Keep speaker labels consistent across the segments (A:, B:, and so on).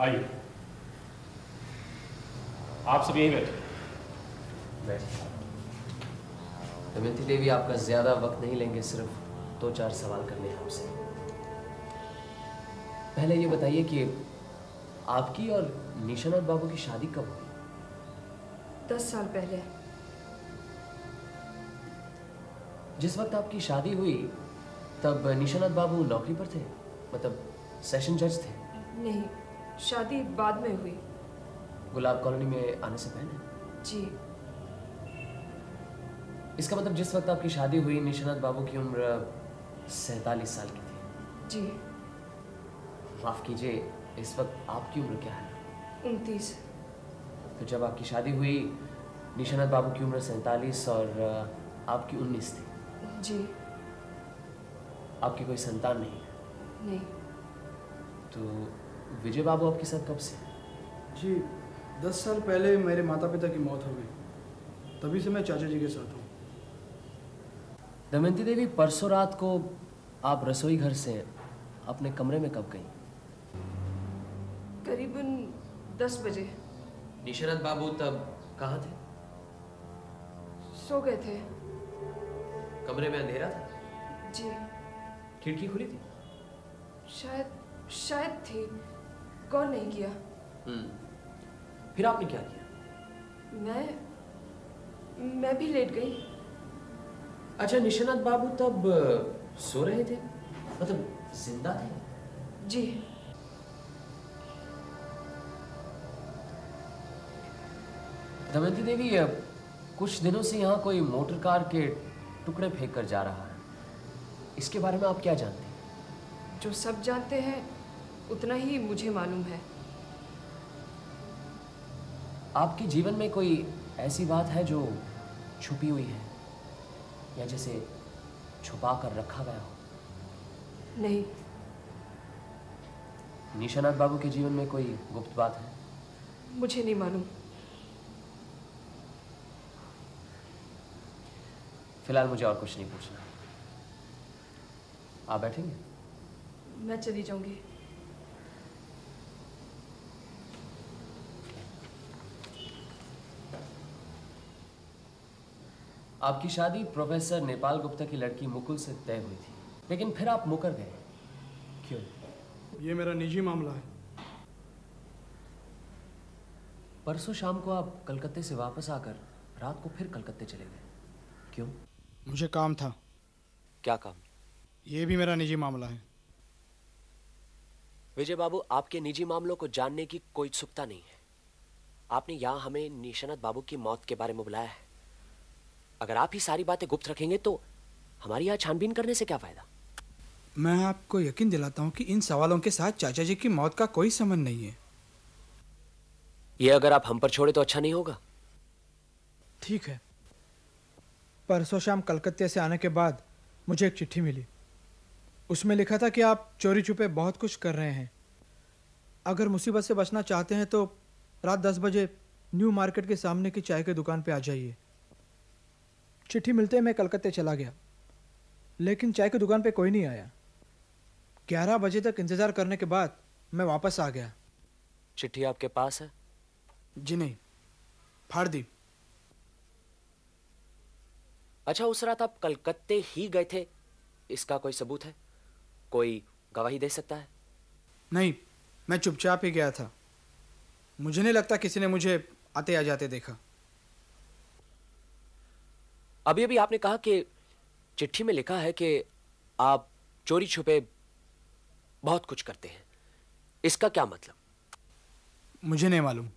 A: आइए, आप सब यहीं बैठे।
B: दमयंती देवी, आपका ज्यादा वक्त नहीं लेंगे, सिर्फ 2-4 सवाल करने हैं आपसे। पहले ये बताइए कि आपकी और निशानाथ बाबू की शादी कब हुई?
C: 10 साल पहले।
B: जिस वक्त आपकी शादी हुई तब निशानाथ बाबू नौकरी पर थे, मतलब सेशन जज थे?
C: नहीं, शादी बाद में हुई।
B: गुलाब कॉलोनी में आने से पहले?
C: जी।
B: इसका मतलब जिस वक्त आपकी शादी हुई निशानाथ बाबू की उम्र 47 साल की थी?
C: जी।
B: माफ कीजिए, इस वक्त आपकी उम्र क्या है?
C: 29।
B: तो जब आपकी शादी हुई निशानाथ बाबू की उम्र 47 और आपकी 19 थी?
C: जी।
B: आपकी कोई संतान नहीं है?
C: नहीं।
B: तो विजय बाबू आपके साथ कब से?
D: जी, 10 साल पहले मेरे माता पिता की मौत हो गई, तभी से मैं चाचा जी के साथ हूँ।
B: दमयंती देवी, परसों रात को आप रसोई घर से अपने कमरे में कब गई?
C: करीबन 10 बजे।
B: निशानाथ बाबू तब कहाँ थे?
C: सो गए थे।
B: कमरे में अंधेरा था?
C: जी।
B: खिड़की खुली थी?
C: शायद थी, गौर नहीं किया।
B: फिर आपने क्या किया?
C: मैं भी लेट गई।
B: अच्छा, निशानाथ बाबू तब सो रहे थे, मतलब जिंदा थे?
C: जी।
B: दमयंती देवी, कुछ दिनों से यहाँ कोई मोटर कार के टुकड़े फेंक कर जा रहा है, इसके बारे में आप क्या जानते हैं?
C: जो सब जानते हैं उतना ही मुझे मालूम है।
B: आपके जीवन में कोई ऐसी बात है जो छुपी हुई है या जिसे छुपा कर रखा गया हो?
C: नहीं।
B: निशानाथ बाबू के जीवन में कोई गुप्त बात है?
C: मुझे नहीं मालूम।
B: फिलहाल मुझे और कुछ नहीं पूछना। आप बैठेंगे?
C: मैं चली जाऊंगी।
B: आपकी शादी प्रोफेसर नेपाल गुप्ता की लड़की मुकुल से तय हुई थी, लेकिन फिर आप मुकर गए, क्यों?
D: ये मेरा निजी मामला है।
B: परसों शाम को आप कलकत्ते से वापस आकर रात को फिर कलकत्ते चले गए, क्यों?
D: मुझे काम था।
B: क्या काम?
D: ये भी मेरा निजी मामला है।
B: विजय बाबू, आपके निजी मामलों को जानने की कोई उत्सुकता नहीं है। आपने यहाँ हमें निशानाथ बाबू की मौत के बारे में बुलाया है। अगर आप ही सारी बातें गुप्त रखेंगे तो हमारी यहाँ छानबीन करने से क्या फायदा?
D: मैं आपको यकीन दिलाता हूँ कि इन सवालों के साथ चाचा जी की मौत का कोई संबंध नहीं है।
B: ये अगर आप हम पर छोड़े तो अच्छा नहीं होगा।
D: ठीक है। परसों शाम कलकत्ते से आने के बाद मुझे एक चिट्ठी मिली। उसमें लिखा था कि आप चोरी छुपे बहुत कुछ कर रहे हैं। अगर मुसीबत से बचना चाहते हैं तो रात 10 बजे न्यू मार्केट के सामने की चाय की दुकान पे आ जाइए। चिट्ठी मिलते ही मैं कलकत्ते चला गया, लेकिन चाय की दुकान पे कोई नहीं आया। 11 बजे तक इंतज़ार करने के बाद मैं वापस आ गया।
B: चिट्ठी आपके पास है?
D: जी नहीं, फाड़ दी।
B: अच्छा, उस रात आप कलकत्ते ही गए थे, इसका कोई सबूत है? कोई गवाही दे सकता है?
D: नहीं, मैं चुपचाप ही गया था। मुझे नहीं लगता किसी ने मुझे आते या जाते देखा।
B: अभी अभी आपने कहा कि चिट्ठी में लिखा है कि आप चोरी छुपे बहुत कुछ करते हैं, इसका क्या मतलब?
D: मुझे नहीं मालूम।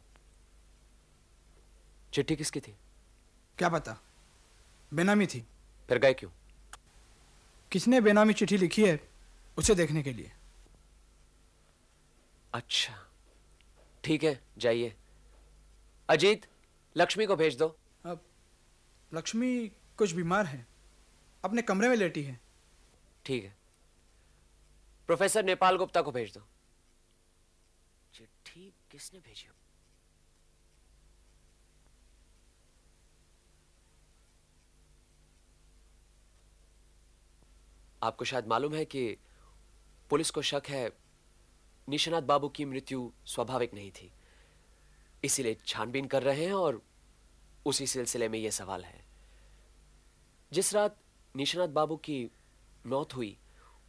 B: चिट्ठी किसकी थी?
D: क्या पता, बेनामी थी।
B: फिर गए क्यों?
D: किसने बेनामी चिट्ठी लिखी है उसे देखने के लिए।
B: अच्छा, ठीक है, जाइए। अजीत, लक्ष्मी को भेज दो।
D: अब लक्ष्मी कुछ बीमार है, अपने कमरे में लेटी है।
B: ठीक है। प्रोफेसर नेपाल गुप्ता को भेज दो। चिट्ठी किसने भेजी? आपको शायद मालूम है कि पुलिस को शक है निशानाथ बाबू की मृत्यु स्वाभाविक नहीं थी, इसीलिए छानबीन कर रहे हैं और उसी सिलसिले में यह सवाल है। जिस रात निशानाथ बाबू की मौत हुई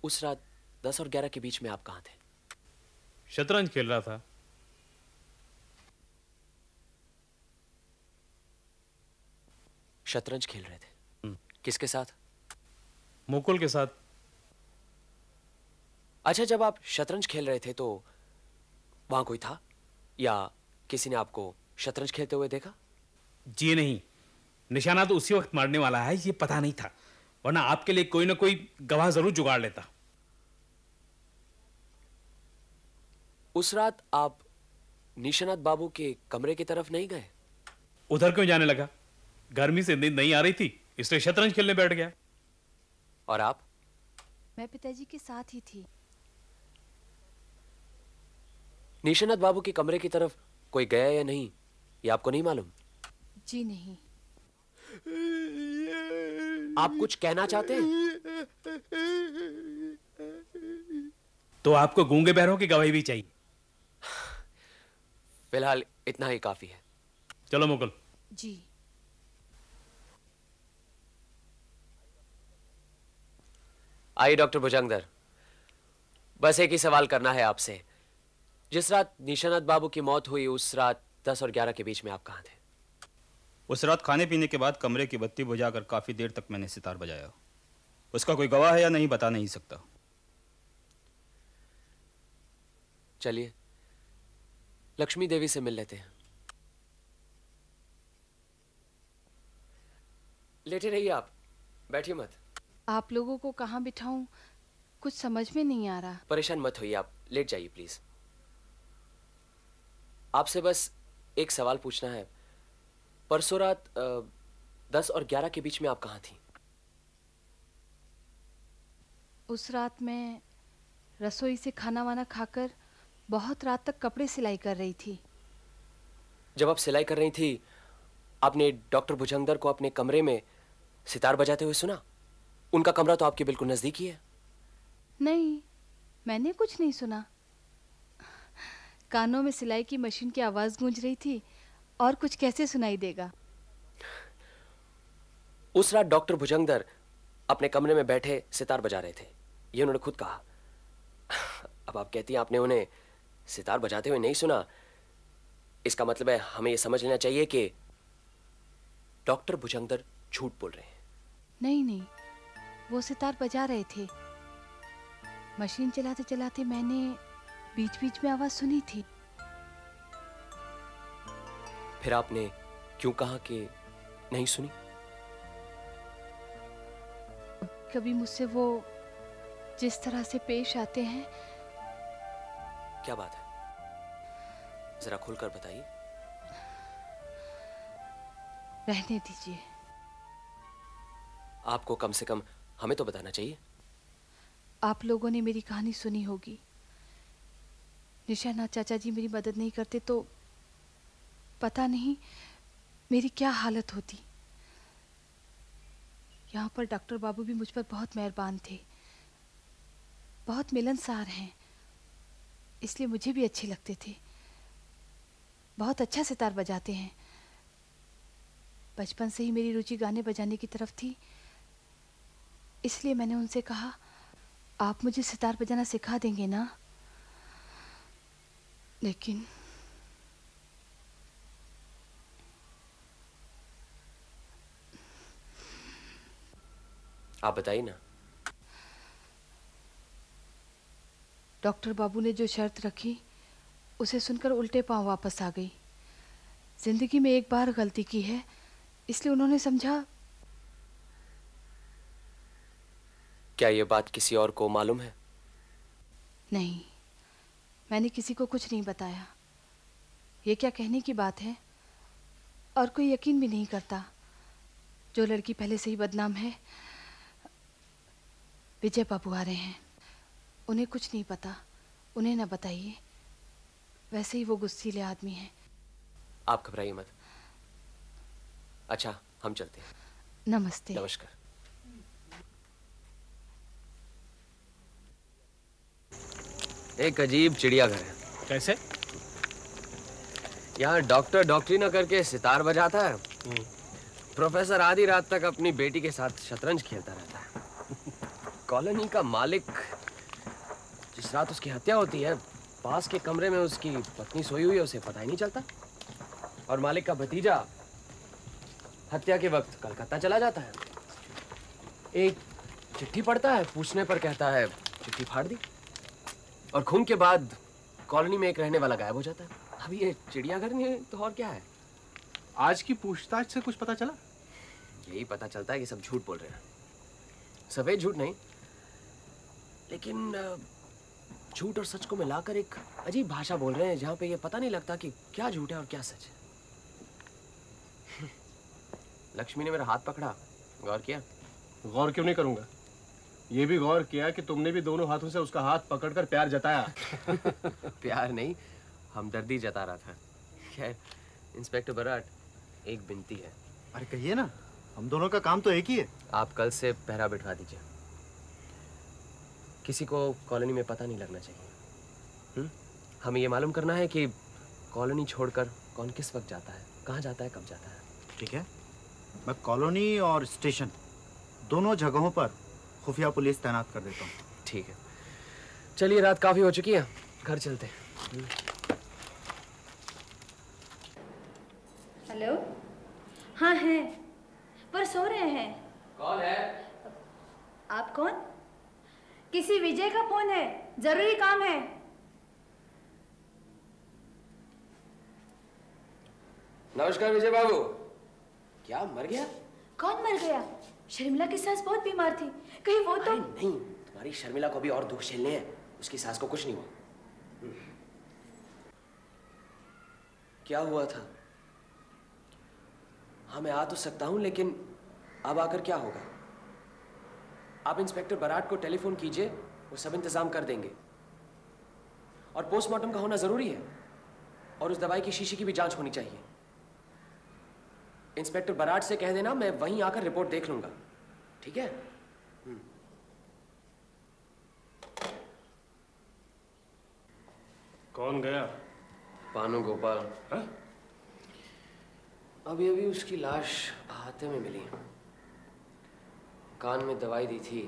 B: उस रात 10 और 11 के बीच में आप कहां थे?
A: शतरंज खेल रहा था।
B: शतरंज खेल रहे थे? किसके साथ?
A: मुकुल के साथ।
B: अच्छा, जब आप शतरंज खेल रहे थे तो वहां कोई था या किसी ने आपको शतरंज खेलते हुए देखा?
A: जी नहीं, निशाना तो उसी वक्त मारने वाला है, ये पता नहीं था, वरना आपके लिए कोई ना कोई गवाह जरूर जुगाड़ लेता।
B: उस रात आप निशानाथ बाबू के कमरे की तरफ नहीं गए?
A: उधर क्यों जाने लगा? गर्मी से नींद नहीं आ रही थी, इसलिए शतरंज खेलने बैठ गया।
B: और आप?
E: मैं पिताजी के साथ ही थी।
B: निशानाथ बाबू के कमरे की तरफ कोई गया या नहीं, ये आपको नहीं मालूम?
E: जी नहीं।
B: आप कुछ कहना चाहते हैं?
A: तो आपको गूंगे बहरों की गवाही भी चाहिए?
B: फिलहाल इतना ही काफी है।
A: चलो मुकुल।
E: जी।
B: आइए डॉक्टर भुजंगदर, बस एक ही सवाल करना है आपसे। जिस रात निशानाथ बाबू की मौत हुई उस रात 10 और 11 के बीच में आप कहां थे?
F: उस रात खाने पीने के बाद कमरे की बत्ती बुझाकर काफी देर तक मैंने सितार बजाया। उसका कोई गवाह है या नहीं बता नहीं सकता।
B: चलिए लक्ष्मी देवी से मिल लेते हैं। लेटे रहिए, आप बैठिए मत।
E: आप लोगों को कहाँ बिठाऊं, कुछ समझ में नहीं आ रहा।
B: परेशान मत होइए, आप लेट जाइए प्लीज। आपसे बस एक सवाल पूछना है। परसों रात 10 और 11 के बीच में आप कहाँ थी?
E: उस रात मैं रसोई से खाना वाना खाकर बहुत रात तक कपड़े सिलाई कर रही थी।
B: जब आप सिलाई कर रही थी आपने डॉक्टर भुजंगदर को अपने कमरे में सितार बजाते हुए सुना? उनका कमरा तो आपके बिल्कुल नजदीक ही है।
E: नहीं, मैंने कुछ नहीं सुना। कानों में सिलाई की मशीन की आवाज गूंज रही थी, और कुछ कैसे सुनाई देगा।
B: उस रात डॉक्टर भुजंगदर अपने कमरे में बैठे सितार बजा रहे थे, ये उन्होंने खुद कहा। अब आप कहती हैं आपने उन्हें सितार बजाते हुए नहीं सुना, इसका मतलब है हमें यह समझ लेना चाहिए कि डॉक्टर भुजंगदर झूठ बोल रहे हैं।
E: नहीं नहीं, वो सितार बजा रहे थे। मशीन चलाते चलाते मैंने बीच बीच में आवाज सुनी थी।
B: फिर आपने क्यों कहा कि नहीं सुनी?
E: कभी मुझसे वो जिस तरह से पेश आते हैं।
B: क्या बात है, जरा खुलकर बताइए।
E: रहने दीजिए।
B: आपको कम से कम हमें तो बताना चाहिए।
E: आप लोगों ने मेरी कहानी सुनी होगी। निशानाथ चाचा जी मेरी मदद नहीं करते तो पता नहीं मेरी क्या हालत होती। यहाँ पर डॉक्टर बाबू भी मुझ पर बहुत मेहरबान थे, बहुत मिलनसार हैं, इसलिए मुझे भी अच्छे लगते थे। बहुत अच्छा सितार बजाते हैं। बचपन से ही मेरी रुचि गाने बजाने की तरफ थी, इसलिए मैंने उनसे कहा, आप मुझे सितार बजाना सिखा देंगे ना? लेकिन
B: आप बताइए ना।
E: डॉक्टर बाबू ने जो शर्त रखी उसे सुनकर उल्टे पांव वापस आ गई। जिंदगी में एक बार गलती की है, इसलिए उन्होंने समझा।
B: क्या ये बात किसी और को मालूम है?
E: नहीं, मैंने किसी को कुछ नहीं बताया। ये क्या कहने की बात है, और कोई यकीन भी नहीं करता। जो लड़की पहले से ही बदनाम है। विजय बाबू आ रहे हैं, उन्हें कुछ नहीं पता, उन्हें ना बताइए। वैसे ही वो गुस्सीले आदमी हैं।
B: आप घबराइए मत। अच्छा, हम चलते हैं।
E: नमस्ते।
B: नमस्कार। एक अजीब चिड़ियाघर है।
A: कैसे?
B: यहाँ डॉक्टर डॉक्टरी न करके सितार बजाता है, प्रोफेसर आधी रात तक अपनी बेटी के साथ शतरंज खेलता रहता है। कॉलोनी का मालिक, जिस रात उसकी हत्या होती है, पास के कमरे में उसकी पत्नी सोई हुई है, उसे पता ही नहीं चलता। और मालिक का भतीजा हत्या के वक्त कलकत्ता चला जाता है। एक चिट्ठी पढ़ता है, पूछने पर कहता है चिट्ठी फाड़ दी। और खून के बाद कॉलोनी में एक रहने वाला गायब हो जाता है। अब ये चिड़ियाघर नहीं है तो और क्या है?
G: आज की पूछताछ से कुछ पता चला?
B: यही पता चलता है कि सब झूठ बोल रहे हैं। सफेद झूठ नहीं, लेकिन झूठ और सच को मिलाकर एक अजीब भाषा बोल रहे हैं, जहां पे ये पता नहीं लगता कि क्या झूठ है और क्या सच है। लक्ष्मी ने मेरा हाथ पकड़ा, गौर किया?
G: गौर क्यों नहीं करूंगा? ये भी गौर किया कि तुमने भी दोनों हाथों से उसका हाथ पकड़कर प्यार जताया।
B: प्यार नहीं, हमदर्दी जता रहा था। खैर इंस्पेक्टर बराट, एक विनती है।
H: अरे कहिए ना, हम दोनों का काम तो एक ही है।
B: आप कल से पहरा बिठवा दीजिए। किसी को कॉलोनी में पता नहीं लगना चाहिए। हमें ये मालूम करना है कि कॉलोनी छोड़कर कौन किस वक्त जाता है, कहाँ जाता है, कब जाता है।
H: ठीक है, मैं कॉलोनी और स्टेशन दोनों जगहों पर खुफिया पुलिस तैनात कर देता हूँ।
B: ठीक है, चलिए रात काफी हो चुकी है, घर चलते हैं।
I: हेलो, हाँ हैं, पर सो रहे हैं।
B: कौन है?
I: आप कौन? किसी विजय का फोन है, जरूरी काम है।
B: नमस्कार विजय बाबू। क्या मर गया?
I: कौन मर गया? शर्मिला की सास बहुत बीमार थी, कहीं वो तो।
B: नहीं, तुम्हारी शर्मिला को भी और दुख झेलने हैं, उसकी सास को कुछ नहीं हुआ। क्या हुआ था? हाँ मैं आ तो सकता हूं, लेकिन अब आकर क्या होगा? आप इंस्पेक्टर बराट को टेलीफोन कीजिए, वो सब इंतजाम कर देंगे। और पोस्टमार्टम का होना जरूरी है, और उस दवाई की शीशी की भी जांच होनी चाहिए। इंस्पेक्टर बराट से कह देना मैं वहीं आकर रिपोर्ट देख लूंगा, ठीक है?
G: कौन गया?
B: पानु गोपाल। अभी अभी उसकी लाश अहाते में मिली। कान में दवाई दी थी,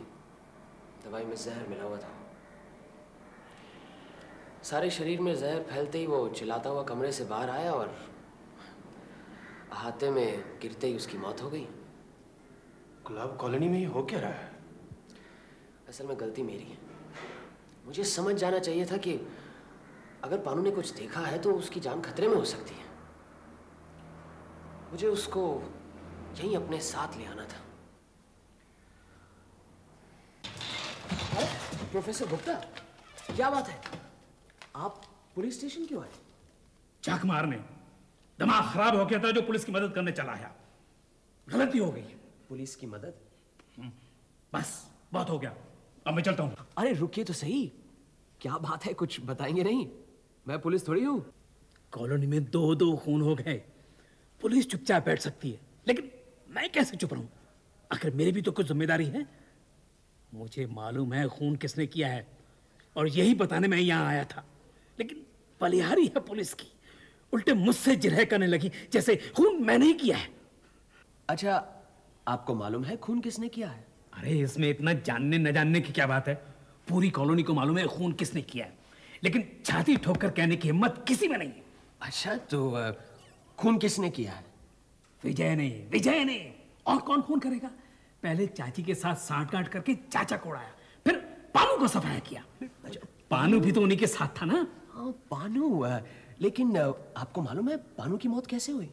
B: दवाई में जहर मिला हुआ था। सारे शरीर में जहर फैलते ही वो चिल्लाता हुआ कमरे से बाहर आया और अहाते में गिरते ही उसकी मौत हो गई।
G: गुलाब कॉलोनी में ही हो क्या रहा है?
B: असल में गलती मेरी है। मुझे समझ जाना चाहिए था कि अगर पानु ने कुछ देखा है तो उसकी जान खतरे में हो सकती है। मुझे उसको यहीं अपने साथ ले आना था। प्रोफेसर गुप्ता, क्या बात है? आप पुलिस स्टेशन क्यों आए?
A: चाक मारने। दिमाग खराब हो गया था जो पुलिस की मदद करने चला आया। गलती हो गई।
B: पुलिस की मदद?
A: बस बहुत हो गया, अब मैं चलता हूं।
B: अरे रुकिए तो सही, क्या बात है, कुछ बताएंगे नहीं? मैं पुलिस थोड़ी हूं।
A: कॉलोनी में दो खून हो गए, पुलिस चुपचाप बैठ सकती है, लेकिन मैं कैसे चुप रहूं? आखिर मेरी भी तो कुछ जिम्मेदारी है। मुझे मालूम है खून किसने किया है, और यही बताने मैं यहां आया था। लेकिन बलिहारी है पुलिस की, उल्टे मुझसे जिरह करने लगी जैसे खून मैंने ही किया है।
B: अच्छा, आपको मालूम है खून किसने किया है?
A: अरे इसमें इतना जानने न जानने की क्या बात है? पूरी कॉलोनी को मालूम है खून किसने किया है, लेकिन छाती ठोक कर कहने की हिम्मत किसी में नहीं है।
B: अच्छा, तो खून किसने किया है?
A: विजय ने। और कौन खून करेगा? पहले चाची के साथ सांठ-गांठ करके चाचा को उड़ाया, फिर पानु को सफाया किया। पानु भी तो उन्हीं के साथ था ना?
B: हाँ पानु, लेकिन आपको मालूम है पानु की मौत कैसे हुई?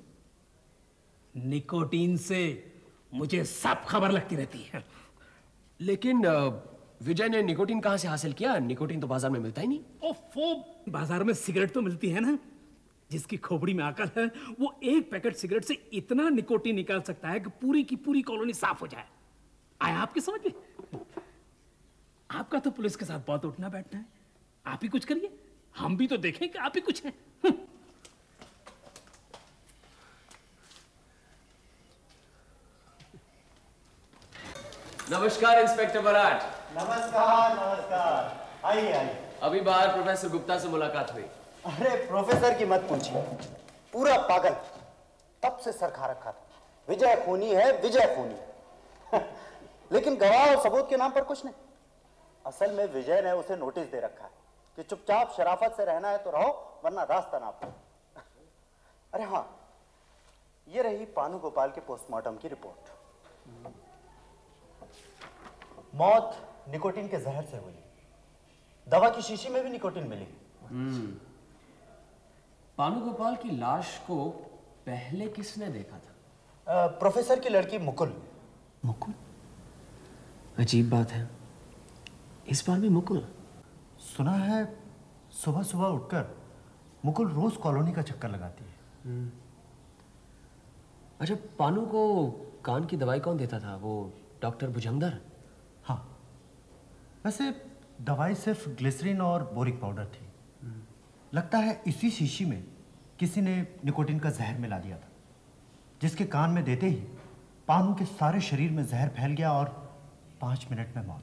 A: निकोटीन से। मुझे सब खबर लगती रहती है।
B: लेकिन विजय ने निकोटीन कहां से हासिल किया? निकोटीन तो बाजार में मिलता ही नहीं।
A: ओफो, बाजार में सिगरेट तो मिलती है ना। जिसकी खोपड़ी में अकल है वो एक पैकेट सिगरेट से इतना निकोटीन निकाल सकता है कि पूरी की पूरी कॉलोनी साफ हो जाए। आया आपके समझ में? आपका तो पुलिस के साथ बहुत उठना बैठना है, आप ही कुछ करिए, हम भी तो देखें कि आप ही कुछ हैं।
B: नमस्कार इंस्पेक्टर बराट।
H: नमस्कार। आइए।
B: अभी बाहर प्रोफेसर गुप्ता से मुलाकात हुई।
H: अरे प्रोफेसर की मत पूछिए, पूरा पागल, तब से सर खा रखा था। विजय खूनी है, विजय खूनी। लेकिन गवाह और सबूत के नाम पर कुछ नहीं। असल में विजय ने उसे नोटिस दे रखा है कि चुपचाप शराफत से रहना है तो रहो, वरना रास्ता ना पाओ। अरे हाँ, ये रही पानु गोपाल के पोस्टमार्टम की रिपोर्ट। मौत निकोटीन के जहर से हुई। दवा की शीशी में भी निकोटीन मिली।
B: पानु गोपाल की लाश को पहले किसने देखा था?
H: प्रोफेसर की लड़की मुकुल।
B: मुकुल? अजीब बात है, इस बार भी मुकुल।
H: सुना है सुबह सुबह उठकर मुकुल रोज कॉलोनी का चक्कर लगाती है।
B: अच्छा, पानु को कान की दवाई कौन देता था? वो डॉक्टर भुजंगधर?
H: हाँ, वैसे दवाई सिर्फ ग्लिसरीन और बोरिक पाउडर थी। लगता है इसी शीशी में किसी ने निकोटीन का जहर मिला दिया था, जिसके कान में देते ही पानु के सारे शरीर में जहर फैल गया और 5 मिनट में मौत।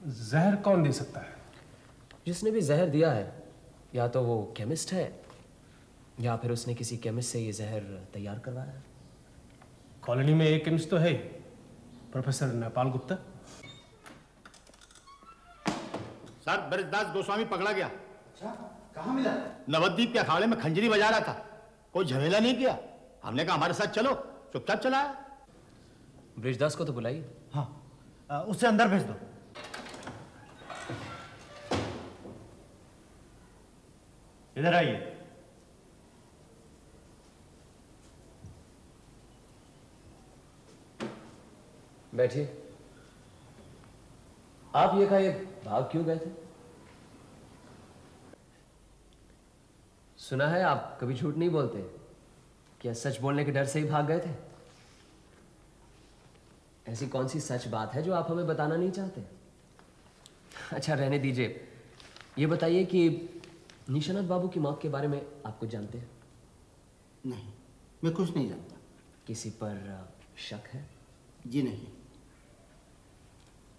G: जहर कौन दे सकता है?
B: जिसने भी जहर दिया है या तो वो केमिस्ट है या फिर उसने किसी केमिस्ट से ये जहर तैयार करवाया है।
G: कॉलोनी में एक केमिस्ट तो है, प्रोफेसर नेपाल गुप्ता।
J: सर, ब्रजदास गोस्वामी पकड़ा गया।
H: अच्छा, कहाँ मिला?
J: नवद्वीप के अखाड़े में खंजरी बजा रहा था। कोई झमेला नहीं किया। हमने कहा हमारे साथ चलो, चुपचाप चला आया।
B: ब्रजदास को तो बुलाइए।
H: हाँ, उसे अंदर भेज दो। इधर आइए।
B: बैठिए। आप ये कहिए, भाग क्यों गए थे? सुना है आप कभी झूठ नहीं बोलते। क्या सच बोलने के डर से ही भाग गए थे? ऐसी कौन सी सच बात है जो आप हमें बताना नहीं चाहते? अच्छा, रहने दीजिए। ये बताइए कि निशानाथ बाबू की मौत के बारे में आप कुछ जानते हैं?
J: नहीं, मैं कुछ नहीं जानता।
B: किसी पर शक है?
J: जी नहीं।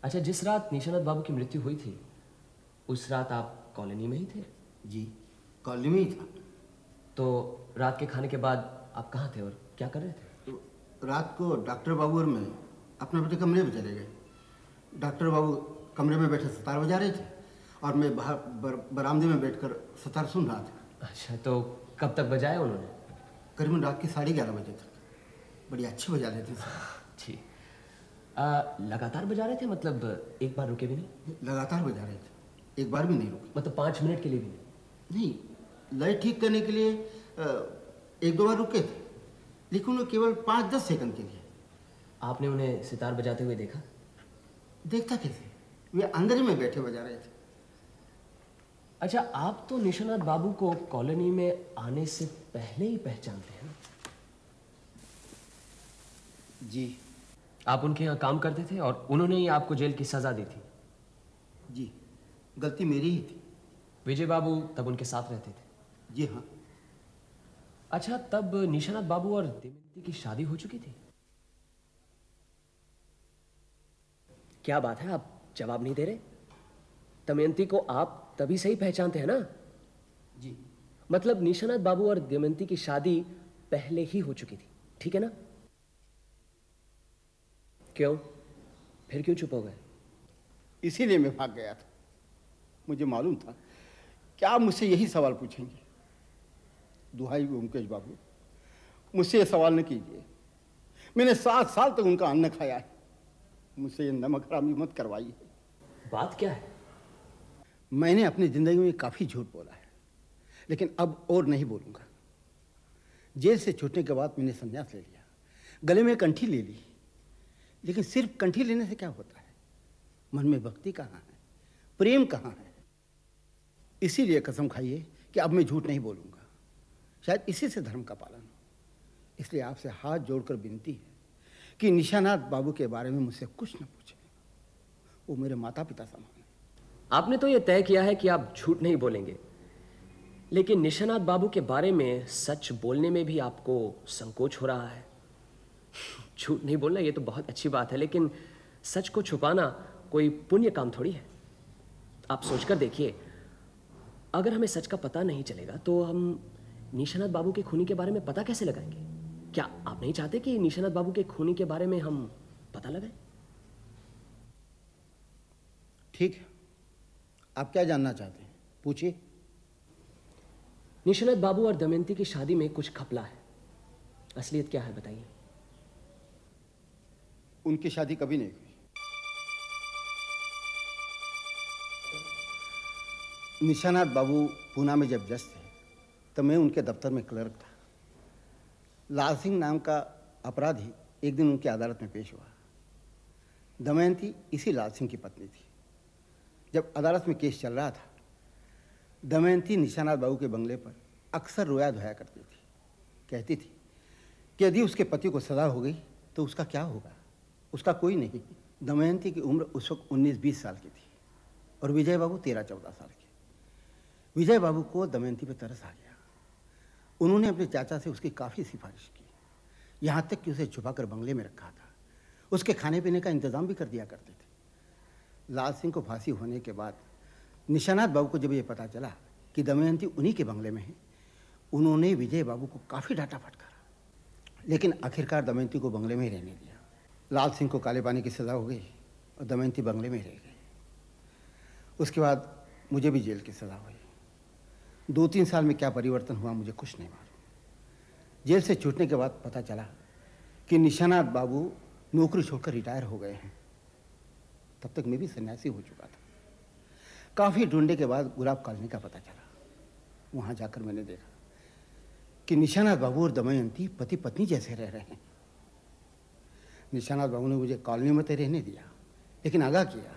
B: अच्छा, जिस रात निशानाथ बाबू की मृत्यु हुई थी उस रात आप कॉलोनी में ही थे?
J: जी, कॉलोनी में ही था।
B: तो रात के खाने के बाद आप कहाँ थे और क्या कर रहे थे?
J: तो रात को डॉक्टर बाबू और मैं अपने अपने कमरे में चले गए। डॉक्टर बाबू कमरे में बैठे सितार बजा रहे थे और मैं बाहर बरामदे में बैठकर सितार सुन रहा था।
B: अच्छा, तो कब तक बजाया उन्होंने?
J: करीबन रात के 11:30 बजे तक। बड़ी अच्छी बजा रहे थे सर।
B: जी। लगातार बजा रहे थे? मतलब एक बार रुके भी नहीं?
J: लगातार बजा रहे थे, एक बार भी नहीं रुके।
B: मतलब 5 मिनट के लिए भी नहीं?
J: नहीं, लय ठीक करने के लिए 1-2 बार रुके थे, लेकिन वो केवल 5-10 सेकंड के लिए।
B: आपने उन्हें सितार बजाते हुए देखा?
J: देखता कैसे, वे अंदर ही में बैठे बजा रहे थे।
B: अच्छा, आप तो निशानाथ बाबू को कॉलोनी में आने से पहले ही पहचानते हैं?
J: जी।
B: आप उनके यहाँ काम करते थे और उन्होंने ही आपको जेल की सजा दी थी?
J: जी, गलती मेरी ही थी।
B: विजय बाबू तब उनके साथ रहते थे?
J: जी हाँ।
B: अच्छा, तब निशानाथ बाबू और दमयंती की शादी हो चुकी थी? क्या बात है, आप जवाब नहीं दे रहे? दमयंती को आप तभी से ही पहचानते हैं ना?
J: जी।
B: मतलब निशानाथ बाबू और दमयंती की शादी पहले ही हो चुकी थी, ठीक है ना? क्यों? फिर क्यों चुप हो गए?
J: इसीलिए मैं भाग गया था। मुझे मालूम था कि आप मुझसे यही सवाल पूछेंगे। दुहाई ओमकेश बाबू, मुझसे ये सवाल न कीजिए। मैंने 7 साल तक उनका अन्न खाया है। मुझसे ये नमक हरामी मत करवाइए।
B: बात क्या है?
J: मैंने अपनी जिंदगी में काफ़ी झूठ बोला है, लेकिन अब और नहीं बोलूँगा। जेल से छूटने के बाद मैंने संन्यास ले लिया, गले में कंठी ले ली। लेकिन सिर्फ कंठी लेने से क्या होता है? मन में भक्ति कहाँ है, प्रेम कहाँ है? इसीलिए कसम खाइए कि अब मैं झूठ नहीं बोलूँगा। शायद इसी से धर्म का पालन हो। इसलिए आपसे हाथ जोड़कर विनती है कि निशानाथ बाबू के बारे में मुझसे कुछ न पूछें। वो मेरे माता पिता समान हैं।
B: आपने तो ये तय किया है कि आप झूठ नहीं बोलेंगे, लेकिन निशानाथ बाबू के बारे में सच बोलने में भी आपको संकोच हो रहा है। झूठ नहीं बोलना ये तो बहुत अच्छी बात है, लेकिन सच को छुपाना कोई पुण्य काम थोड़ी है। आप सोचकर देखिए, अगर हमें सच का पता नहीं चलेगा तो हम निशानाथ बाबू के खूनी के बारे में पता कैसे लगाएंगे? क्या आप नहीं चाहते कि निशानाथ बाबू के खूनी के बारे में हम पता लगाएं?
J: ठीक है, आप क्या जानना चाहते हैं, पूछिए।
B: निशानाथ बाबू और दमयंती की शादी में कुछ खपला है, असलियत क्या है बताइए।
J: उनकी शादी कभी नहीं हुई। निशानाथ बाबू पूना में जब जज थे तब मैं उनके दफ्तर में क्लर्क था। लाल सिंह नाम का अपराधी एक दिन उनकी अदालत में पेश हुआ। दमयंती इसी लाल सिंह की पत्नी थी। जब अदालत में केस चल रहा था, दमयंती निशानाथ बाबू के बंगले पर अक्सर रोया धोया करती थी। कहती थी कि यदि उसके पति को सजा हो गई तो उसका क्या होगा, उसका कोई नहीं। दमयंती की उम्र उस वक्त 19-20 साल की थी और विजय बाबू 13-14 साल के। विजय बाबू को दमयंती पे तरस आ गया। उन्होंने अपने चाचा से उसकी काफ़ी सिफारिश की, यहाँ तक कि उसे छुपाकर बंगले में रखा था। उसके खाने पीने का इंतज़ाम भी कर दिया करते थे। लाल सिंह को फांसी होने के बाद निशानाथ बाबू को जब ये पता चला कि दमयंती उन्हीं के बंगले में है, उन्होंने विजय बाबू को काफ़ी डांटा फटकारा, लेकिन आखिरकार दमयंती को बंगले में ही रहने दिया। लाल सिंह को काले पानी की सज़ा हो गई और दमयंती बंगले में ही रह गई। उसके बाद मुझे भी जेल की सज़ा हुई। 2-3 साल में क्या परिवर्तन हुआ मुझे कुछ नहीं मालूम। जेल से छूटने के बाद पता चला कि निशानाथ बाबू नौकरी छोड़कर रिटायर हो गए हैं। तब तक मैं भी सन्यासी हो चुका था। काफ़ी ढूंढने के बाद गुलाब कॉलोनी का पता चला। वहाँ जाकर मैंने देखा कि निशानाथ बाबू और दमयंती पति पत्नी जैसे रह रहे हैं। निशानाथ बाबू ने मुझे कॉलोनी में तो रहने दिया, लेकिन आगाह किया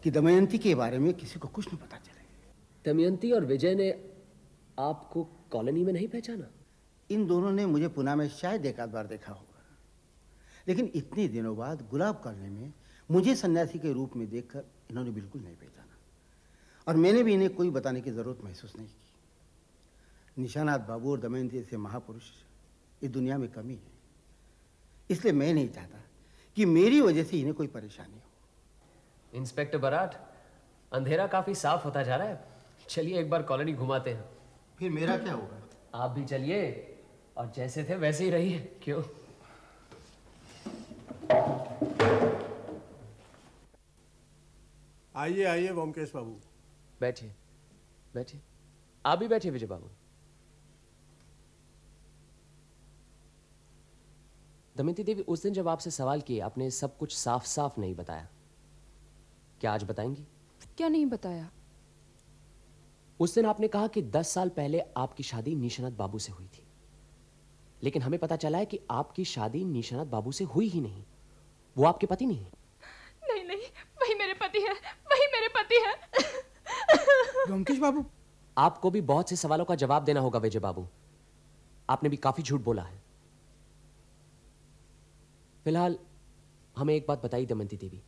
J: कि दमयंती के बारे में किसी को कुछ नहीं पता चले।
B: दमयंती और विजय ने आपको कॉलोनी में नहीं पहचाना?
J: इन दोनों ने मुझे पुणे में शायद एक आध बार देखा होगा, लेकिन इतने दिनों बाद गुलाब कॉलोनी में मुझे सन्यासी के रूप में देखकर इन्होंने बिल्कुल नहीं पहचाना, और मैंने भी इन्हें कोई बताने की ज़रूरत महसूस नहीं की। निशानाथ बाबू और दमयंती जैसे महापुरुष इस दुनिया में कमी है, इसलिए मैं नहीं चाहता कि मेरी वजह से इन्हें कोई परेशानी हो।
B: इंस्पेक्टर बराट, अंधेरा काफी साफ होता जा रहा है, चलिए एक बार कॉलोनी घुमाते हैं।
J: फिर मेरा क्या होगा?
B: आप भी चलिए और जैसे थे वैसे ही रहिए। क्यों?
G: आइए आइए व्योमकेश बाबू,
B: बैठिए बैठिए। आप भी बैठिए विजय बाबू। दमयंती देवी, उस दिन जब आपसे सवाल किए आपने सब कुछ साफ साफ नहीं बताया, क्या आज बताएंगी?
C: क्या नहीं बताया?
B: उस दिन आपने कहा कि 10 साल पहले आपकी शादी निशानाथ बाबू से हुई थी, लेकिन हमें पता चला है कि आपकी शादी निशानाथ बाबू से हुई ही नहीं। वो आपके पति नहीं?
C: नहीं नहीं, वही मेरे पति है, वही मेरे पति है।
D: व्योमकेश बाबू,
B: आपको भी बहुत से सवालों का जवाब देना होगा विजय बाबू। आपने भी काफी झूठ बोला है। फिलहाल हमें एक बात बताइए दमयंती देवी,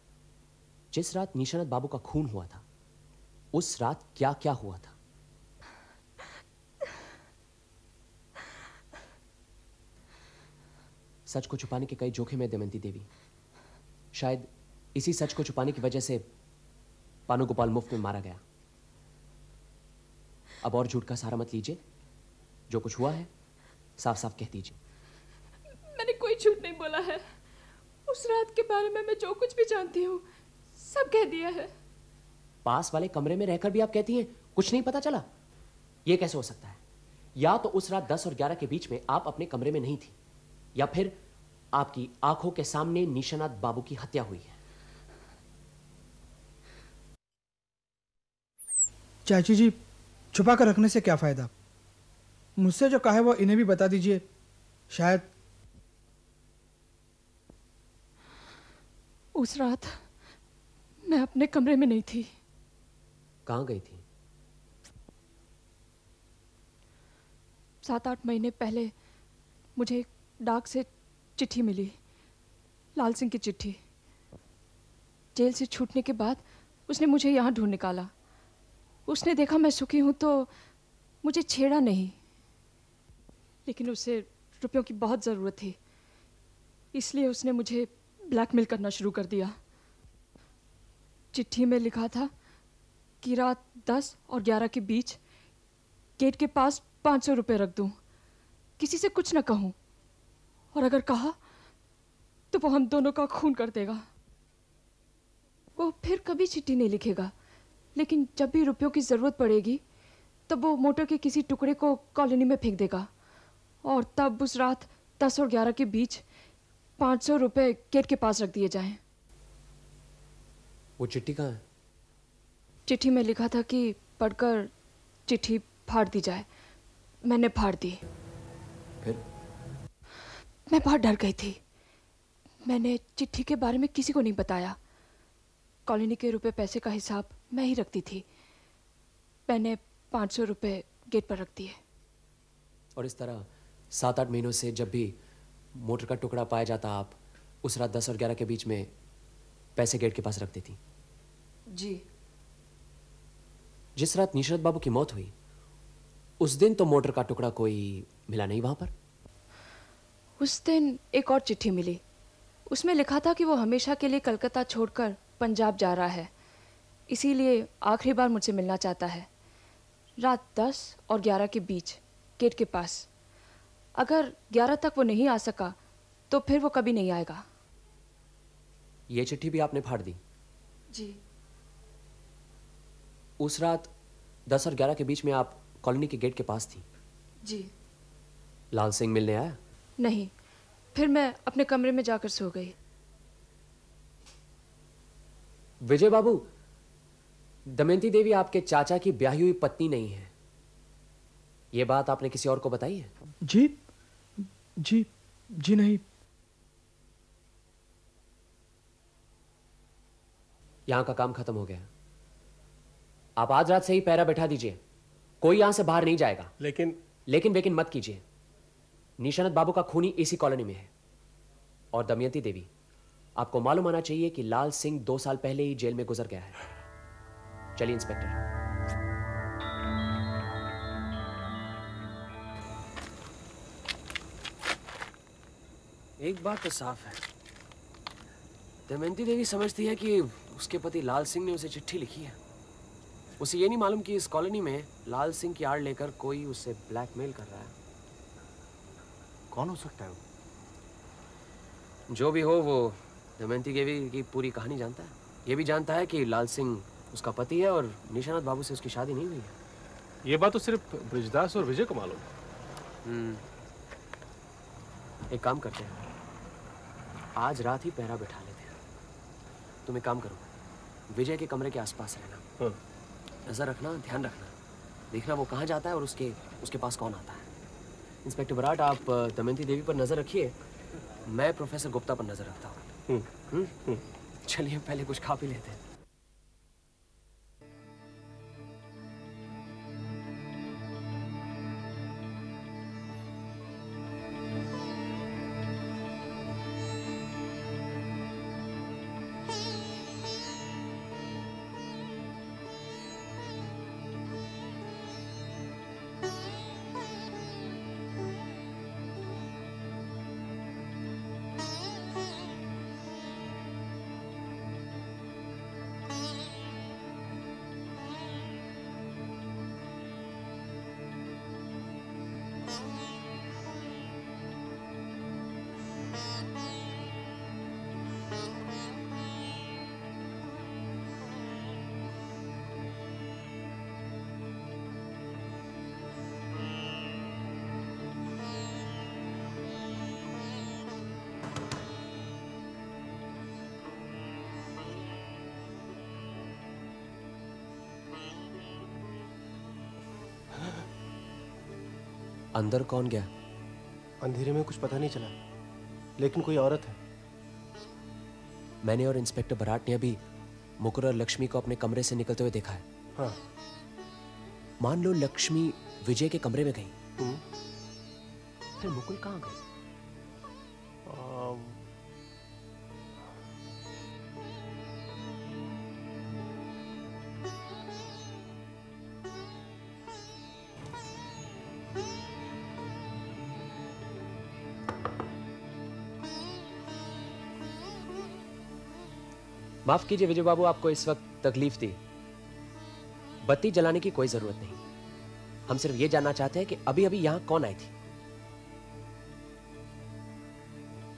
B: जिस रात निशानाथ बाबू का खून हुआ था उस रात क्या क्या हुआ था? सच को छुपाने के कई जोखिम है दमयंती देवी। शायद इसी सच को छुपाने की वजह से पानु गोपाल मुफ्त में मारा गया। अब और झूठ का सहारा मत लीजिए, जो कुछ हुआ है साफ साफ कह दीजिए।
C: मैंने कोई झूठ नहीं बोला है। उस रात के बारे में मैं जो कुछ भी जानती हूँ सब कह दिया है।
B: पास वाले कमरे में रहकर भी आप कहती हैं कुछ नहीं पता चला? यह कैसे हो सकता है? या तो उस रात 10 और 11 के बीच में आप अपने कमरे में नहीं थी, या फिर आपकी आंखों के सामने निशानाथ बाबू की हत्या हुई है।
D: चाची जी, छुपा कर रखने से क्या फायदा? मुझसे जो कहा है वो इन्हें भी बता दीजिए, शायद।
C: उस रात मैं अपने कमरे में नहीं थी।
B: कहां गई थी?
C: 7-8 महीने पहले मुझे डाक से चिट्ठी मिली, लाल सिंह की चिट्ठी। जेल से छूटने के बाद उसने मुझे यहाँ ढूंढ निकाला। उसने देखा मैं सुखी हूँ तो मुझे छेड़ा नहीं, लेकिन उसे रुपयों की बहुत ज़रूरत थी, इसलिए उसने मुझे ब्लैकमेल करना शुरू कर दिया। चिट्ठी में लिखा था कि रात 10 और 11 के बीच गेट के पास 500 रुपये रख दूं, किसी से कुछ ना कहूं, और अगर कहा तो वो हम दोनों का खून कर देगा। वो फिर कभी चिट्ठी नहीं लिखेगा, लेकिन जब भी रुपयों की ज़रूरत पड़ेगी तब वो मोटर के किसी टुकड़े को कॉलोनी में फेंक देगा, और तब उस रात 10 और 11 के बीच 500 रुपये गेट के पास रख दिए जाएं।
B: वो चिट्ठी कहाँ है?
C: चिट्ठी में लिखा था कि पढ़कर चिट्ठी फाड़ दी जाए। मैंने फाड़ दी।
B: फिर?
C: मैं बहुत डर गई थी। मैंने चिट्ठी के बारे में किसी को नहीं बताया। कॉलोनी के रुपए पैसे का हिसाब मैं ही रखती थी। मैंने 500 रुपये गेट पर रख दिए।
B: और इस तरह 7-8 महीनों से जब भी मोटर का टुकड़ा पाया जाता, आप उस रात 10 और 11 के बीच में पैसे गेट के पास रख देती?
C: जी।
B: जिस रात निशरत बाबू की मौत हुई उस दिन तो मोटर का टुकड़ा कोई मिला नहीं वहां पर?
C: उस दिन एक और चिट्ठी मिली। उसमें लिखा था कि वो हमेशा के लिए कलकत्ता छोड़कर पंजाब जा रहा है, इसीलिए आखिरी बार मुझसे मिलना चाहता है। रात 10 और 11 के बीच गेट के पास। अगर 11 तक वो नहीं आ सका तो फिर वो कभी नहीं आएगा।
B: ये चिट्ठी भी आपने फाड़ दी?
C: जी।
B: उस रात 10 और 11 के बीच में आप कॉलोनी के गेट के पास थी?
C: जी।
B: लाल सिंह मिलने आया?
C: नहीं, फिर मैं अपने कमरे में जाकर सो गई।
B: विजय बाबू, दमयंती देवी आपके चाचा की ब्याही हुई पत्नी नहीं है, यह बात आपने किसी और को बताई है?
D: जी जी जी नहीं।
B: यहां का काम खत्म हो गया। आप आज रात से ही पहरा बैठा दीजिए, कोई यहां से बाहर नहीं जाएगा। लेकिन मत कीजिए। निशानत बाबू का खूनी इसी कॉलोनी में है। और दमयंती देवी, आपको मालूम आना चाहिए कि लाल सिंह 2 साल पहले ही जेल में गुजर गया है। चलिए इंस्पेक्टर। एक बात तो साफ है, दमयंती देवी समझती है कि उसके पति लाल सिंह ने उसे चिट्ठी लिखी है। उसे ये नहीं मालूम कि इस कॉलोनी में लाल सिंह की आड़ लेकर कोई उसे ब्लैकमेल कर रहा है।
H: कौन हो सकता है वो?
B: जो भी हो, वो दमयंती देवी की पूरी कहानी जानता है। ये भी जानता है कि लाल सिंह उसका पति है और निशानत बाबू से उसकी शादी नहीं हुई है।
G: ये बात तो सिर्फ ब्रिजदास और विजय को मालूम है।
B: एक काम करते हैं, आज रात ही पहरा बैठा लेते हैं। तुम एक काम करो, विजय के कमरे के आसपास रहना, नजर रखना, ध्यान रखना, देखना वो कहाँ जाता है और उसके पास कौन आता है। इंस्पेक्टर बराट, आप दमयंती देवी पर नजर रखिए, मैं प्रोफेसर गुप्ता पर नजर रखता हूँ। चलिए पहले कुछ खा पी लेते हैं। अंदर कौन गया?
G: अंधेरे में कुछ पता नहीं चला, लेकिन कोई औरत है।
B: मैंने और इंस्पेक्टर बराट ने अभी मुकुल और लक्ष्मी को अपने कमरे से निकलते हुए देखा है।
G: हाँ।
B: मान लो लक्ष्मी विजय के कमरे में गई, फिर मुकुल कहाँ गई? माफ कीजिए विजय बाबू, आपको इस वक्त तकलीफ दी। बत्ती जलाने की कोई जरूरत नहीं। हम सिर्फ ये जानना चाहते हैं कि अभी अभी यहां कौन आई थी।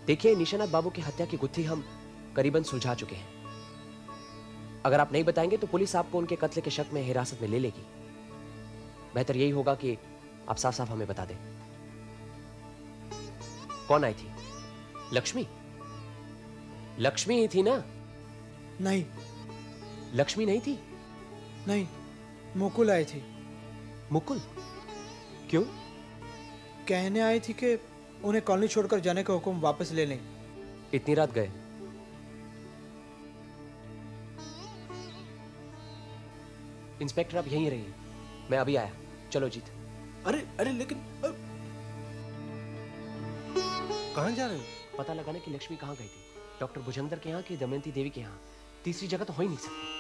B: देखिए, निशानाथ बाबू की हत्या की गुत्थी हम करीबन सुलझा चुके हैं। अगर आप नहीं बताएंगे तो पुलिस आपको उनके कत्ल के शक में हिरासत में ले लेगी। बेहतर यही होगा कि आप साफ साफ हमें बता दें। कौन आई थी? लक्ष्मी? लक्ष्मी ही थी ना?
D: नहीं।
B: लक्ष्मी नहीं थी?
D: नहीं, मुकुल आई थी।
B: मुकुल? क्यों?
D: कहने आई थी कि उन्हें कॉलोनी छोड़कर जाने का हुक्म वापस ले लें।
B: इतनी रात गए? इंस्पेक्टर आप यहीं रहिए, मैं अभी आया। चलो जीत।
G: अरे अरे लेकिन कहां जा रहे हो?
B: पता लगाने की लक्ष्मी कहां गई थी। डॉक्टर भुजंगदर के यहाँ कि दमयंती देवी के यहाँ? तीसरी जगह तो हो ही नहीं सकती।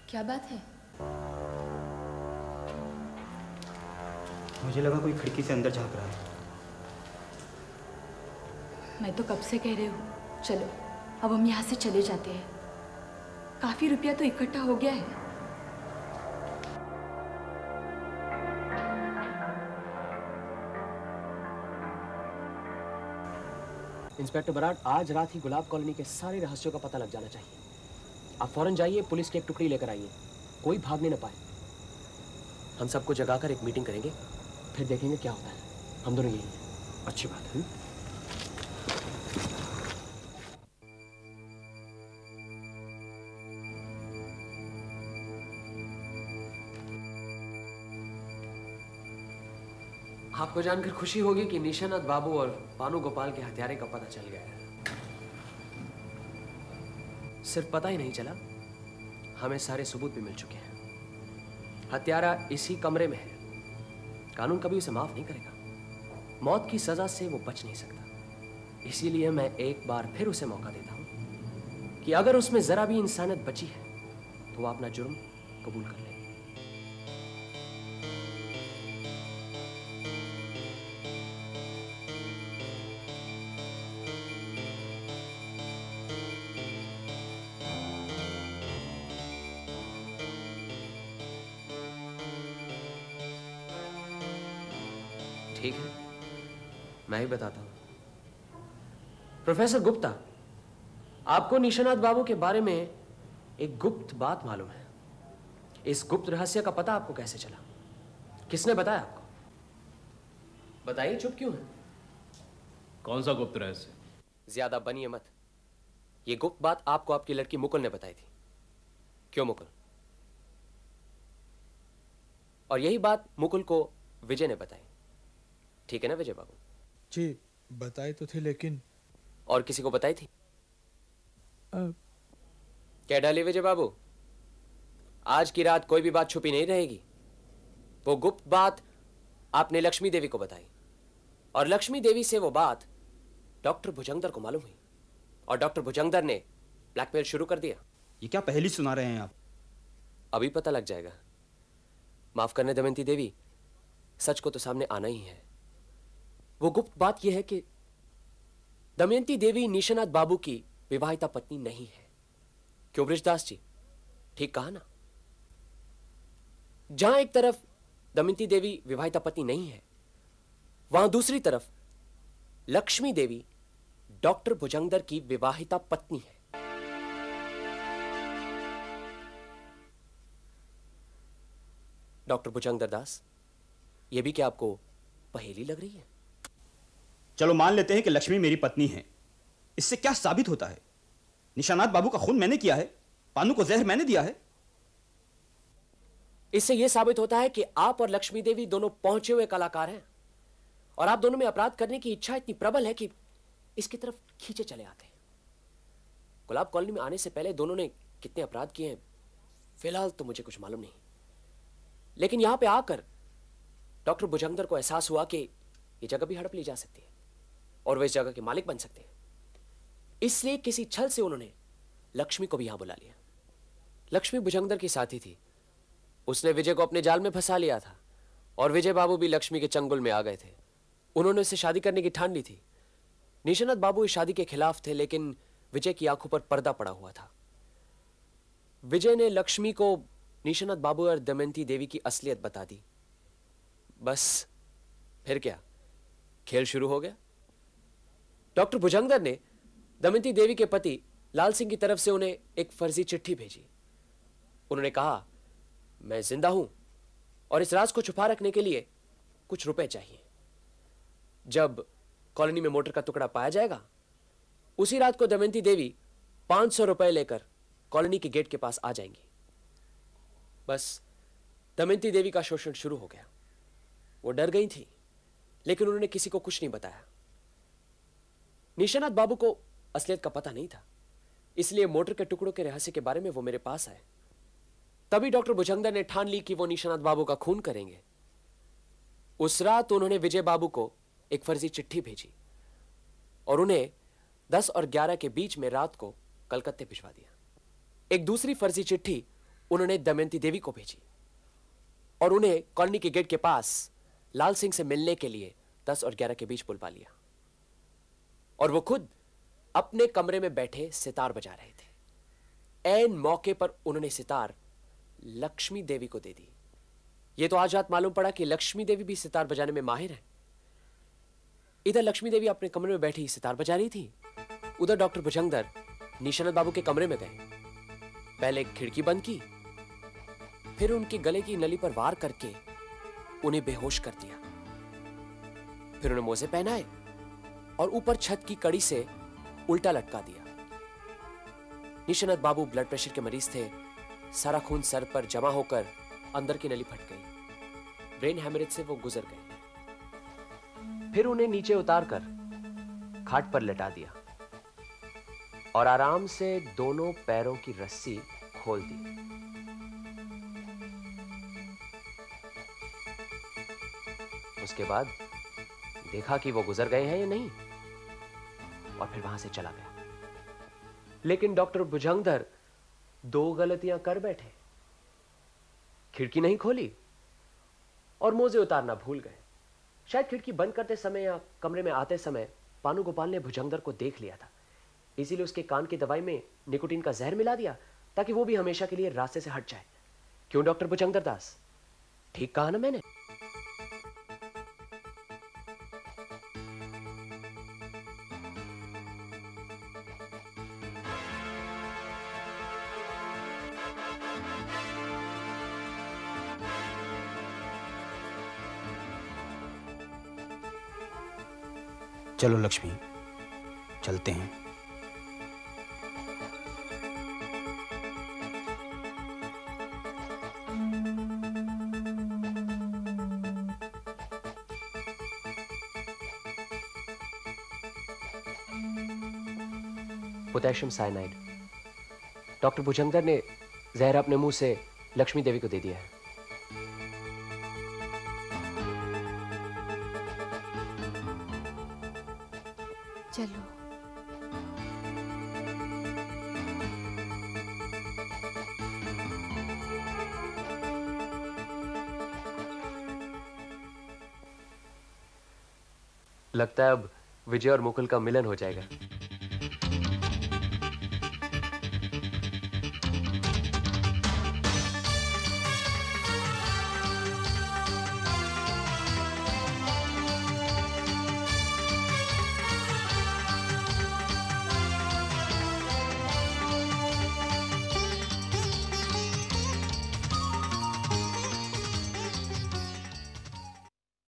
E: क्या बात है?
F: मुझे लगा कोई खिड़की से अंदर झांक रहा है।
E: मैं तो कब से कह रही हूँ, चलो अब हम यहाँ से चले जाते हैं। काफी रुपया तो इकट्ठा हो गया है।
B: इंस्पेक्टर बराड़, आज रात ही गुलाब कॉलोनी के सारे रहस्यों का पता लग जाना चाहिए। आप फौरन जाइए, पुलिस की एक टुकड़ी लेकर आइए, कोई भागने न पाए। हम सबको जगाकर एक मीटिंग करेंगे, फिर देखेंगे क्या होता है। हम दोनों यही हैं।
F: अच्छी बात है।
B: आपको जानकर खुशी होगी कि निशानाथ बाबू और पानू गोपाल के हत्यारे का पता चल गया है। सिर्फ पता ही नहीं चला, हमें सारे सबूत भी मिल चुके हैं। हत्यारा इसी कमरे में है। कानून कभी उसे माफ नहीं करेगा। मौत की सजा से वो बच नहीं सकता। इसीलिए मैं एक बार फिर उसे मौका देता हूं कि अगर उसमें जरा भी इंसानियत बची है तो वो अपना जुर्म कबूल कर ले। ठीक है, मैं ही बताता हूं। प्रोफेसर गुप्ता, आपको निशानाथ बाबू के बारे में एक गुप्त बात मालूम है। इस गुप्त रहस्य का पता आपको कैसे चला? किसने बताया आपको? बताइए, चुप क्यों है?
G: कौन सा गुप्त रहस्य?
B: ज्यादा बनिए मत। ये गुप्त बात आपको आपकी लड़की मुकुल ने बताई थी। क्यों मुकुल? और यही बात मुकुल को विजय ने बताई। ठीक है ना विजय बाबू?
D: जी बताई तो थी, लेकिन
B: और किसी को बताई थी? क्या डाली विजय बाबू? आज की रात कोई भी बात छुपी नहीं रहेगी। वो गुप्त बात आपने लक्ष्मी देवी को बताई और लक्ष्मी देवी से वो बात डॉक्टर भुजंगदर को मालूम हुई और डॉक्टर भुजंगदर ने ब्लैकमेल शुरू कर दिया।
F: ये क्या पहली सुना रहे हैं आप?
B: अभी पता लग जाएगा। माफ करने दमयंती देवी, सच को तो सामने आना ही है। वो गुप्त बात यह है कि दमयंती देवी निशानाथ बाबू की विवाहिता पत्नी नहीं है। क्यों बृजदास जी, ठीक कहा ना? जहां एक तरफ दमयंती देवी विवाहिता पत्नी नहीं है, वहां दूसरी तरफ लक्ष्मी देवी डॉक्टर भुजंगदर की विवाहिता पत्नी है। डॉक्टर भुजंगदर दास, यह भी क्या आपको पहेली लग रही है?
F: चलो मान लेते हैं कि लक्ष्मी मेरी पत्नी है। इससे क्या साबित होता है? निशानाथ बाबू का खून मैंने किया है, पानू को जहर मैंने दिया है,
B: इससे यह साबित होता है कि आप और लक्ष्मी देवी दोनों पहुंचे हुए कलाकार हैं और आप दोनों में अपराध करने की इच्छा इतनी प्रबल है कि इसकी तरफ खींचे चले आते हैं। गुलाब कॉलोनी में आने से पहले दोनों ने कितने अपराध किए हैं फिलहाल तो मुझे कुछ मालूम नहीं, लेकिन यहां पे आकर डॉक्टर भुजंगदर को एहसास हुआ कि यह जगह भी हड़प ली जा सकती है और वे इस जगह के मालिक बन सकते हैं। इसलिए किसी छल से उन्होंने लक्ष्मी को भी यहां बुला लिया। लक्ष्मी भुजंगदर की साथी थी, उसने विजय को अपने जाल में फंसा लिया था और विजय बाबू भी लक्ष्मी के चंगुल में आ गए थे। उन्होंने उससे शादी करने की ठान ली थी। निशानत बाबू इस शादी के खिलाफ थे, लेकिन विजय की आंखों पर पर्दा पड़ा हुआ था। विजय ने लक्ष्मी को निशानत बाबू और दमयंती देवी की असलियत बता दी। बस फिर क्या, खेल शुरू हो गया। डॉक्टर भुजंगदर ने दमयंती देवी के पति लाल सिंह की तरफ से उन्हें एक फर्जी चिट्ठी भेजी। उन्होंने कहा, मैं जिंदा हूं और इस राज को छुपा रखने के लिए कुछ रुपए चाहिए। जब कॉलोनी में मोटर का टुकड़ा पाया जाएगा, उसी रात को दमयंती देवी 500 रुपए लेकर कॉलोनी के गेट के पास आ जाएंगी। बस दमयंती देवी का शोषण शुरू हो गया। वो डर गई थी, लेकिन उन्होंने किसी को कुछ नहीं बताया। निशानाथ बाबू को असलियत का पता नहीं था, इसलिए मोटर के टुकड़ों के रहस्य के बारे में वो मेरे पास आए। तभी डॉक्टर भुजंगदर ने ठान ली कि वो निशानाथ बाबू का खून करेंगे। उस रात उन्होंने विजय बाबू को एक फर्जी चिट्ठी भेजी और उन्हें 10 और 11 के बीच में रात को कलकत्ते भिजवा दिया। एक दूसरी फर्जी चिट्ठी उन्होंने दमयंती देवी को भेजी और उन्हें कॉलोनी के गेट के पास लाल सिंह से मिलने के लिए 10 और 11 के बीच बुलवा लिया और वो खुद अपने कमरे में बैठे सितार बजा रहे थे। ऐन मौके पर उन्होंने सितार लक्ष्मी देवी को दे दी। यह तो आज रात मालूम पड़ा कि लक्ष्मी देवी भी सितार बजाने में माहिर है। इधर लक्ष्मी देवी अपने कमरे में बैठी सितार बजा रही थी, उधर डॉक्टर भुजंगदर निशानत बाबू के कमरे में गए। पहले खिड़की बंद की, फिर उनके गले की नली पर वार करके उन्हें बेहोश कर दिया। फिर उन्हें मोजे पहनाए और ऊपर छत की कड़ी से उल्टा लटका दिया। निशानत बाबू ब्लड प्रेशर के मरीज थे। सारा खून सर पर जमा होकर अंदर की नली फट गई। ब्रेन हैमरेज से वो गुजर गए। फिर उन्हें नीचे उतारकर खाट पर लेटा दिया और आराम से दोनों पैरों की रस्सी खोल दी। उसके बाद देखा कि वो गुजर गए हैं या नहीं और फिर वहां से चला गया। लेकिन डॉक्टर भुजंगदर 2 गलतियां कर बैठे। खिड़की नहीं खोली और मोजे उतारना भूल गए। शायद खिड़की बंद करते समय या कमरे में आते समय पानू गोपाल ने भुजंगदर को देख लिया था, इसीलिए उसके कान की दवाई में निकोटीन का जहर मिला दिया ताकि वो भी हमेशा के लिए रास्ते से हट जाए। क्यों डॉक्टर भुजंगदर दास, ठीक कहा ना मैंने?
F: चलो लक्ष्मी, चलते हैं।
B: Potassium cyanide. डॉक्टर भुजंगदर ने जहर अपने मुंह से लक्ष्मी देवी को दे दिया है।
E: चलो।
B: लगता है अब विजय और मुकुल का मिलन हो जाएगा।